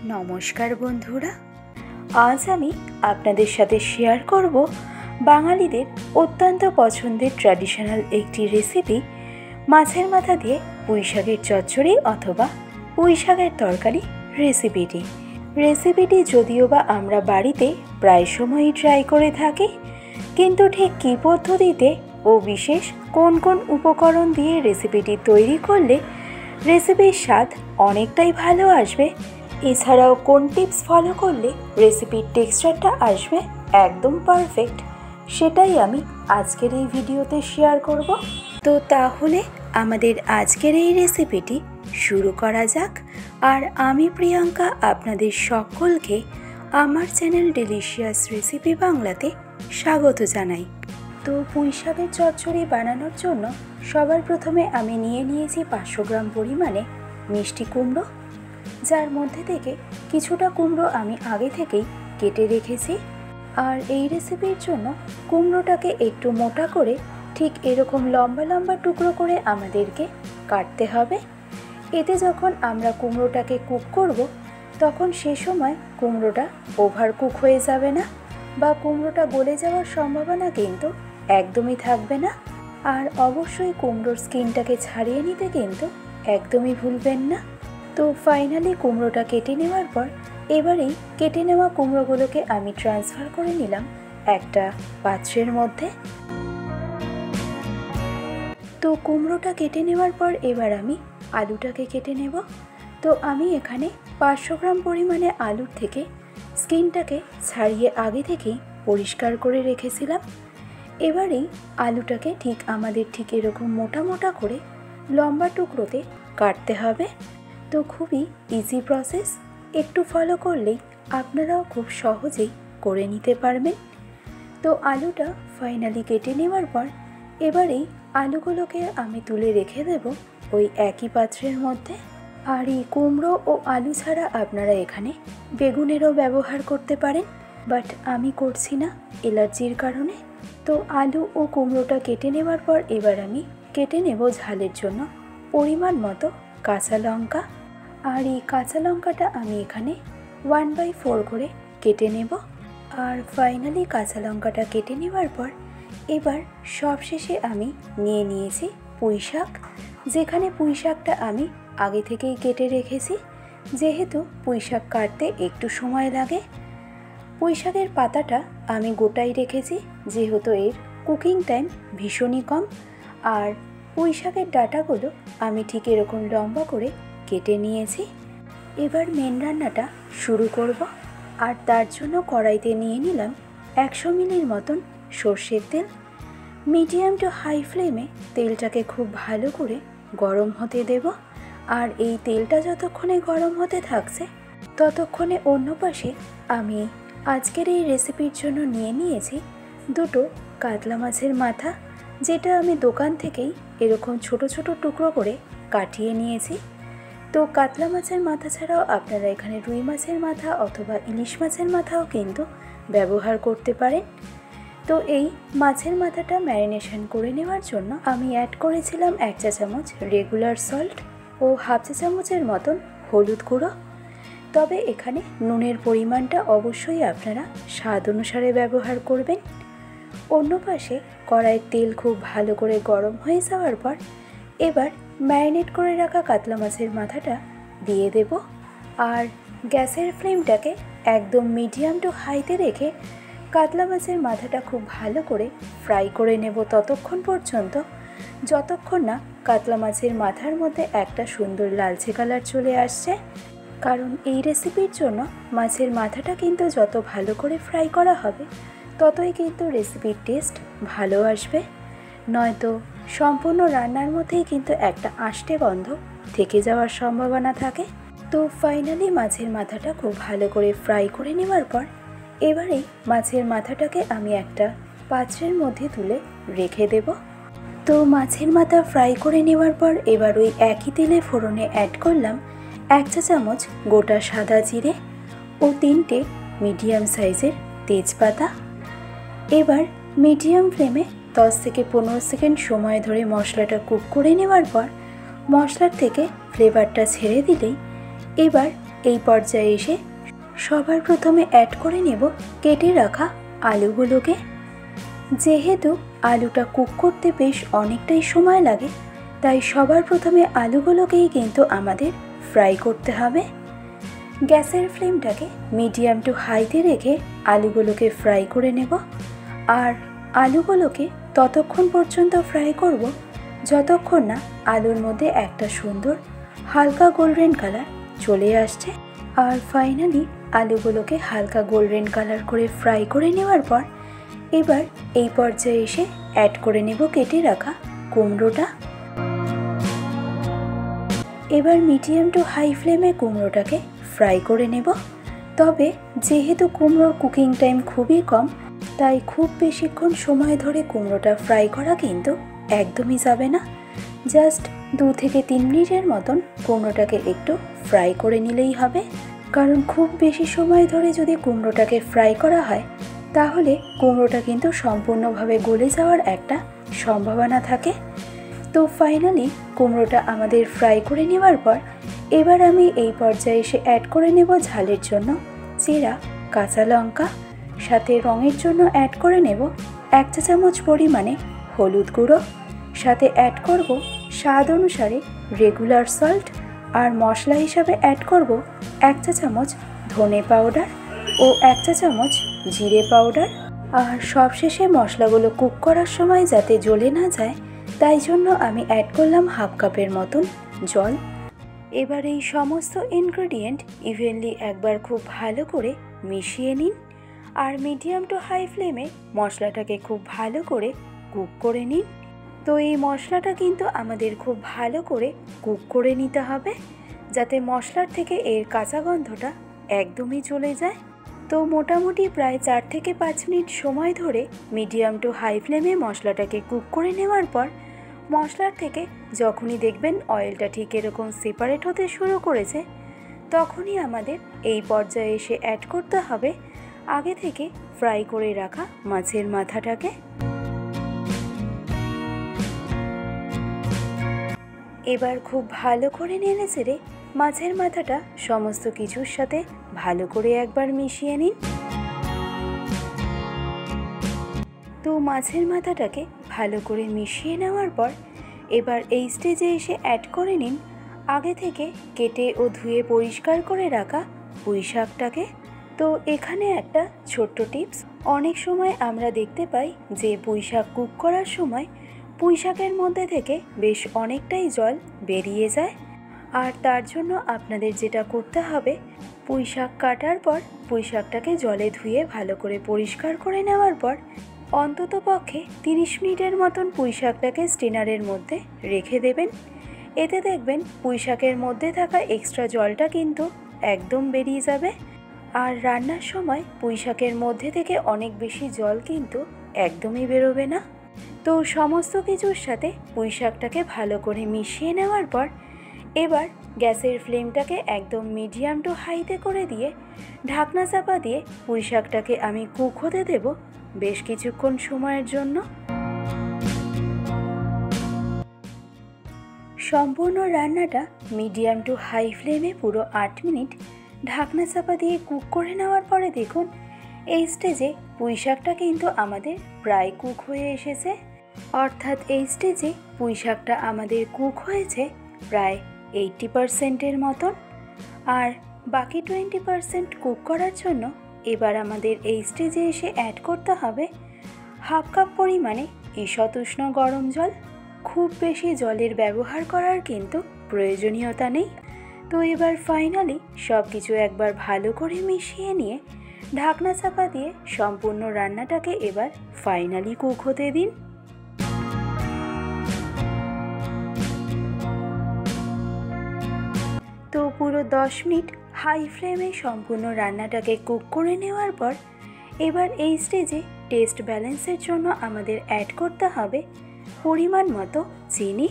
নমস্কার বন্ধুরা, আজ আমি আপনাদের সাথে শেয়ার করব বাঙালিদের অত্যন্ত পছন্দের ট্র্যাডিশনাল একটি রেসিপি, মাছের মাথা দিয়ে পুঁই শাকের চচ্চড়ি অথবা পুঁই শাকের তরকারি রেসিপিটি যদিও বা আমরা বাড়িতে প্রায় সময়ই ট্রাই করে থাকি, কিন্তু ঠিক কী পদ্ধতিতে ও বিশেষ কোন কোন উপকরণ দিয়ে রেসিপিটি তৈরি করলে রেসিপির স্বাদ অনেকটাই ভালো আসবে, এছাড়াও কোন টিপস ফলো করলে রেসিপির টেক্সচারটা আসবে একদম পারফেক্ট, সেটাই আমি আজকের এই ভিডিওতে শেয়ার করব। তো তাহলে আমাদের আজকের এই রেসিপিটি শুরু করা যাক। আর আমি প্রিয়াঙ্কা আপনাদের সকলকে আমার চ্যানেল ডিলিশিয়াস রেসিপি বাংলাতে স্বাগত জানাই। তো পুঁই শাকের চচ্চড়ি বানানোর জন্য সবার প্রথমে আমি নিয়েছি 500 গ্রাম পরিমাণে মিষ্টি কুমড়ো, যার মধ্যে থেকে কিছুটা কুমড়ো আমি আগে থেকেই কেটে রেখেছি। আর এই রেসিপির জন্য কুমড়োটাকে একটু মোটা করে ঠিক এরকম লম্বা লম্বা টুকরো করে আমাদেরকে কাটতে হবে। এতে যখন আমরা কুমড়োটাকে কুক করব, তখন সে সময় কুমড়োটা ওভার কুক হয়ে যাবে না বা কুমড়োটা গলে যাওয়ার সম্ভাবনা কিন্তু একদমই থাকবে না। আর অবশ্যই কুমড়োর স্কিনটাকে ছাড়িয়ে নিতে কিন্তু একদমই ভুলবেন না। তো ফাইনালি কুমড়োটা কেটে নেওয়ার পর এবারেই কেটে নেওয়া কুমড়োগুলোকে আমি ট্রান্সফার করে নিলাম একটা পাত্রের মধ্যে। তো কুমড়োটা কেটে নেওয়ার পর এবার আমি আলুটাকে কেটে নেব। তো আমি এখানে 500 গ্রাম পরিমাণে আলুর থেকে স্কিনটাকে ছাড়িয়ে আগে থেকেই পরিষ্কার করে রেখেছিলাম। এবারেই আলুটাকে আমাদের ঠিক এরকম মোটা মোটা করে লম্বা টুকরোতে কাটতে হবে। তো খুবই ইজি প্রসেস, একটু ফলো করলেই আপনারাও খুব সহজেই করে নিতে পারবেন। তো আলুটা ফাইনালি কেটে নেওয়ার পর এবারেই আলুগুলোকে আমি তুলে রেখে দেব ওই একই পাত্রের মধ্যে। আর এই কুমড়ো ও আলু ছাড়া আপনারা এখানে বেগুনেরও ব্যবহার করতে পারেন, বাট আমি করছি না অ্যালার্জির কারণে। তো আলু ও কুমড়োটা কেটে নেওয়ার পর এবার আমি কেটে নেব ঝালের জন্য পরিমাণ মতো কাঁচা লঙ্কা। আর এই কাঁচা লঙ্কাটা আমি এখানে 1/4 করে কেটে নেব। আর ফাইনালি কাঁচা লঙ্কাটা কেটে নেওয়ার পর এবার সবশেষে আমি নিয়েছি পুঁই শাক, যেখানে পুঁই শাকটা আমি আগে থেকেই কেটে রেখেছি। যেহেতু পুঁই শাক কাটতে একটু সময় লাগে, পুঁই শাকের পাতাটা আমি গোটাই রেখেছি, যেহেতু এর কুকিং টাইম ভীষণই কম। আর পুঁই শাকের ডাঁটাগুলো আমি ঠিক এরকম লম্বা করে কেটে নিয়েছি। এবার মেন রান্নাটা শুরু করব। আর তার জন্য কড়াইতে নিয়ে নিলাম 100 মিলির মতন সর্ষের তেল। মিডিয়াম টু হাই ফ্লেমে তেলটাকে খুব ভালো করে গরম হতে দেব। আর এই তেলটা যতক্ষণে গরম হতে থাকছে, ততক্ষণে অন্য পাশে আমি আজকের এই রেসিপির জন্য নিয়েছি 2টো কাতলা মাছের মাথা, যেটা আমি দোকান থেকেই এরকম ছোট ছোট টুকরো করে কাটিয়ে নিয়েছি। তো কাতলা মাছের মাথা ছাড়াও আপনারা এখানে রুই মাছের মাথা অথবা ইলিশ মাছের মাথাও কিন্তু ব্যবহার করতে পারেন। তো এই মাছের মাথাটা ম্যারিনেশন করে নেওয়ার জন্য আমি অ্যাড করেছিলাম 1 চা চামচ রেগুলার সল্ট ও 1/2 চা চামচের মতন হলুদ গুঁড়ো। তবে এখানে নুনের পরিমাণটা অবশ্যই আপনারা স্বাদ অনুসারে ব্যবহার করবেন। অন্য পাশে কড়াইয়ের তেল খুব ভালো করে গরম হয়ে যাওয়ার পর এবার ম্যারিনেট করে রাখা কাতলা মাছের মাথাটা দিয়ে দেব। আর গ্যাসের ফ্লেমটাকে একদম মিডিয়াম টু হাইতে রেখে কাতলা মাছের মাথাটা খুব ভালো করে ফ্রাই করে নেব ততক্ষণ পর্যন্ত, যতক্ষণ না কাতলা মাছের মাথার মধ্যে একটা সুন্দর লালচে কালার চলে আসছে। কারণ এই রেসিপির জন্য মাছের মাথাটা কিন্তু যত ভালো করে ফ্রাই করা হবে, ততই কিন্তু রেসিপির টেস্ট ভালো আসবে। নয়তো সম্পূর্ণ রান্নার মধ্যেই কিন্তু একটা আষ্টে গন্ধ থেকে যাওয়ার সম্ভাবনা থাকে। তো ফাইনালি মাছের মাথাটা খুব ভালো করে ফ্রাই করে নেওয়ার পর এবারেই মাছের মাথাটাকে আমি একটা পাত্রের মধ্যে তুলে রেখে দেব। তো মাছের মাথা ফ্রাই করে নেওয়ার পর এবার ওই একই তেলে ফোড়নে অ্যাড করলাম 1 চা চামচ গোটা সাদা জিরে ও 3টে মিডিয়াম সাইজের তেজপাতা। এবার মিডিয়াম ফ্লেমে 10 থেকে 15 সেকেন্ড সময় ধরে মশলাটা কুক করে নেওয়ার পর মশলার থেকে ফ্লেভারটা ছেড়ে দিলেই এবার এই পর্যায়ে এসে সবার প্রথমে অ্যাড করে নেব কেটে রাখা আলুগুলোকে। যেহেতু আলুটা কুক করতে বেশ অনেকটাই সময় লাগে, তাই সবার প্রথমে আলুগুলোকেই কিন্তু আমাদের ফ্রাই করতে হবে। গ্যাসের ফ্লেমটাকে মিডিয়াম টু হাইতে রেখে আলুগুলোকে ফ্রাই করে নেব। আর আলুগুলোকে ততক্ষণ পর্যন্ত ফ্রাই করব যতক্ষণ না আলুর মধ্যে একটা সুন্দর হালকা গোল্ডেন কালার চলে আসছে। আর ফাইনালি আলুগুলোকে হালকা গোল্ডেন কালার করে ফ্রাই করে নেওয়ার পর এবার এই পর্যায়ে এসে অ্যাড করে নেব কেটে রাখা কুমড়োটা। এবার মিডিয়াম টু হাই ফ্লেমে কুমড়োটাকে ফ্রাই করে নেব। তবে যেহেতু কুমড়োর কুকিং টাইম খুবই কম, তাই খুব বেশিক্ষণ সময় ধরে কুমড়োটা ফ্রাই করা কিন্তু একদমই যাবে না। জাস্ট 2 থেকে 3 মিনিটের মতন কুমড়োটাকে একটু ফ্রাই করে নিলেই হবে। কারণ খুব বেশি সময় ধরে যদি কুমড়োটাকে ফ্রাই করা হয় তাহলে কুমড়োটা কিন্তু সম্পূর্ণভাবে গলে যাওয়ার একটা সম্ভাবনা থাকে। তো ফাইনালি কুমড়োটা আমাদের ফ্রাই করে নেওয়ার পর এবার আমি এই পর্যায়ে এসে অ্যাড করে নেব ঝালের জন্য চেরা কাঁচা লঙ্কা, সাথে রঙের জন্য অ্যাড করে নেব 1 চা চামচ পরিমাণে হলুদ গুঁড়ো, সাথে অ্যাড করব স্বাদ অনুসারে রেগুলার সল্ট, আর মশলা হিসাবে অ্যাড করব 1 চা চামচ ধনে পাউডার ও 1 চা চামচ জিরে পাউডার। আর সবশেষে মশলাগুলো কুক করার সময় যাতে জ্বলে না যায় তাই জন্য আমি অ্যাড করলাম হাফ কাপের মতন জল। এবার এই সমস্ত ইনগ্রেডিয়েন্ট ইভেনলি একবার খুব ভালো করে মিশিয়ে নিন। আর মিডিয়াম টু হাই ফ্লেমে মশলাটাকে খুব ভালো করে কুক করে নিন। তো এই মশলাটা কিন্তু আমাদের খুব ভালো করে কুক করে নিতে হবে যাতে মশলার থেকে এর কাঁচা গন্ধটা একদমই চলে যায়। তো মোটামুটি প্রায় 4 থেকে 5 মিনিট সময় ধরে মিডিয়াম টু হাই ফ্লেমে মশলাটাকে কুক করে নেওয়ার পর মশলার থেকে যখনই দেখবেন অয়েলটা ঠিক এরকম সেপারেট হতে শুরু করেছে তখনই আমাদের এই পর্যায়ে এসে অ্যাড করতে হবে আগে থেকে ফ্রাই করে রাখা মাছের মাথাটাকে। এবার খুব ভালো করে নেড়ে চেড়ে মাছের মাথাটা সমস্ত কিছুর সাথে ভালো করে একবার মিশিয়ে নিন। তো মাছের মাথাটাকে ভালো করে মিশিয়ে নেওয়ার পর এবার এই স্টেজে এসে অ্যাড করে নিন আগে থেকে কেটে ও ধুয়ে পরিষ্কার করে রাখা পুঁই শাকটাকে। তো এখানে একটা ছোট্ট টিপস, অনেক সময় আমরা দেখতে পাই যে পুঁই শাক কুক করার সময় পুঁই শাকের মধ্যে থেকে বেশ অনেকটাই জল বেরিয়ে যায়। আর তার জন্য আপনাদের যেটা করতে হবে, পুঁই শাক কাটার পর পুঁই শাকটাকে জলে ধুয়ে ভালো করে পরিষ্কার করে নেওয়ার পর অন্তত পক্ষে 30 মিনিটের মতন পুঁই শাকটাকে স্টিনারের মধ্যে রেখে দেবেন। এতে দেখবেন পুঁই শাকের মধ্যে থাকা এক্সট্রা জলটা কিন্তু একদম বেরিয়ে যাবে। আর রান্নার সময় পুঁই শাকের মধ্যে থেকে অনেক বেশি জল কিন্তু একদমই বেরোবে না। তো সমস্ত কিছুর সাথে পুঁই শাকটাকে ভালো করে মিশিয়ে নেওয়ার পর এবার গ্যাসের ফ্লেমটাকে একদম মিডিয়াম টু হাইতে করে দিয়ে ঢাকনা চাপা দিয়ে পুঁই শাকটাকে আমি কুক হতে দেব বেশ কিছুক্ষণ সময়ের জন্য। সম্পূর্ণ রান্নাটা মিডিয়াম টু হাই ফ্লেমে পুরো 8 মিনিট ঢাকনা চাপা দিয়ে কুক করে নেওয়ার পরে দেখুন এই স্টেজে পুঁই শাকটা কিন্তু আমাদের প্রায় কুক হয়ে এসেছে। অর্থাৎ এই স্টেজে পুঁই শাকটা আমাদের কুক হয়েছে প্রায় 80% মতন। আর বাকি 20% কুক করার জন্য এবার আমাদের এই স্টেজে এসে অ্যাড করতে হবে হাফ কাপ পরিমাণে ঈষৎ উষ্ণ গরম জল। খুব বেশি জলের ব্যবহার করার কিন্তু প্রয়োজনীয়তা নেই। তো এবার ফাইনালি সব কিছু একবার ভালো করে মিশিয়ে নিয়ে ঢাকনা চাপা দিয়ে সম্পূর্ণ রান্নাটাকে এবার ফাইনালি কুক হতে দিন। তো পুরো 10 মিনিট হাই ফ্লেমে সম্পূর্ণ রান্নাটাকে কুক করে নেওয়ার পর এবার এই স্টেজে টেস্ট ব্যালেন্সের জন্য আমাদের অ্যাড করতে হবে পরিমাণ মতো চিনি।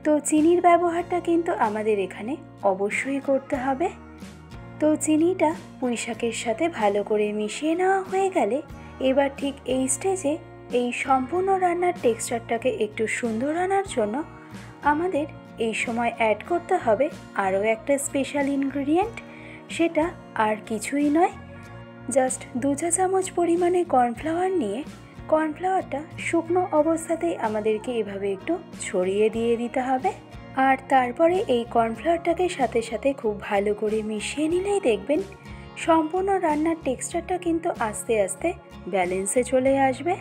তো চিনির ব্যবহারটা কিন্তু আমাদের এখানে অবশ্যই করতে হবে। তো চিনিটা পুঁই শাকের সাথে ভালো করে মিশিয়ে নেওয়া হয়ে গেলে এবার ঠিক এই স্টেজে এই সম্পূর্ণ রান্নার টেক্সচারটাকে একটু সুন্দর আনার জন্য আমাদের এই সময় অ্যাড করতে হবে আরও একটা স্পেশাল ইনগ্রেডিয়েন্ট, সেটা আর কিছুই নয়, জাস্ট 2 চা চামচ পরিমাণে কর্নফ্লাওয়ার নিয়ে কর্নফ্লাওয়ারটা শুকনো অবস্থাতেই আমাদেরকে এভাবে একটু ছড়িয়ে দিয়ে দিতে হবে। আর তারপরে এই কর্নফ্লাওয়ারটাকে সাথে সাথে খুব ভালো করে মিশিয়ে নিলেই দেখবেন সম্পূর্ণ রান্নার টেক্সচারটা কিন্তু আস্তে আস্তে ব্যালেন্সে চলে আসবে।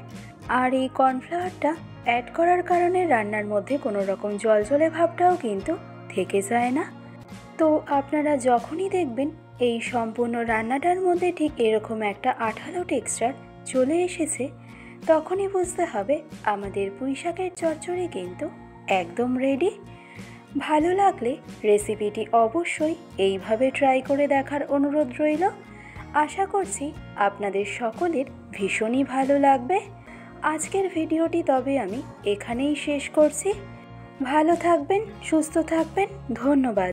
আর এই কর্নফ্লাওয়ারটা অ্যাড করার কারণে রান্নার মধ্যে কোনো রকম জলজলে ভাবটাও কিন্তু থেকে যায় না। তো আপনারা যখনই দেখবেন এই সম্পূর্ণ রান্নাটার মধ্যে ঠিক এরকম একটা আঠালো টেক্সচার চলে এসেছে, তখনই বুঝতে হবে আমাদের পুঁইশাকের চচ্চড়ি কিন্তু একদম রেডি। ভালো লাগলে রেসিপিটি অবশ্যই এইভাবে ট্রাই করে দেখার অনুরোধ রইল। আশা করছি আপনাদের সকলের ভীষণই ভালো লাগবে। আজকের ভিডিওটি তবে আমি এখানেই শেষ করছি। ভালো থাকবেন, সুস্থ থাকবেন, ধন্যবাদ।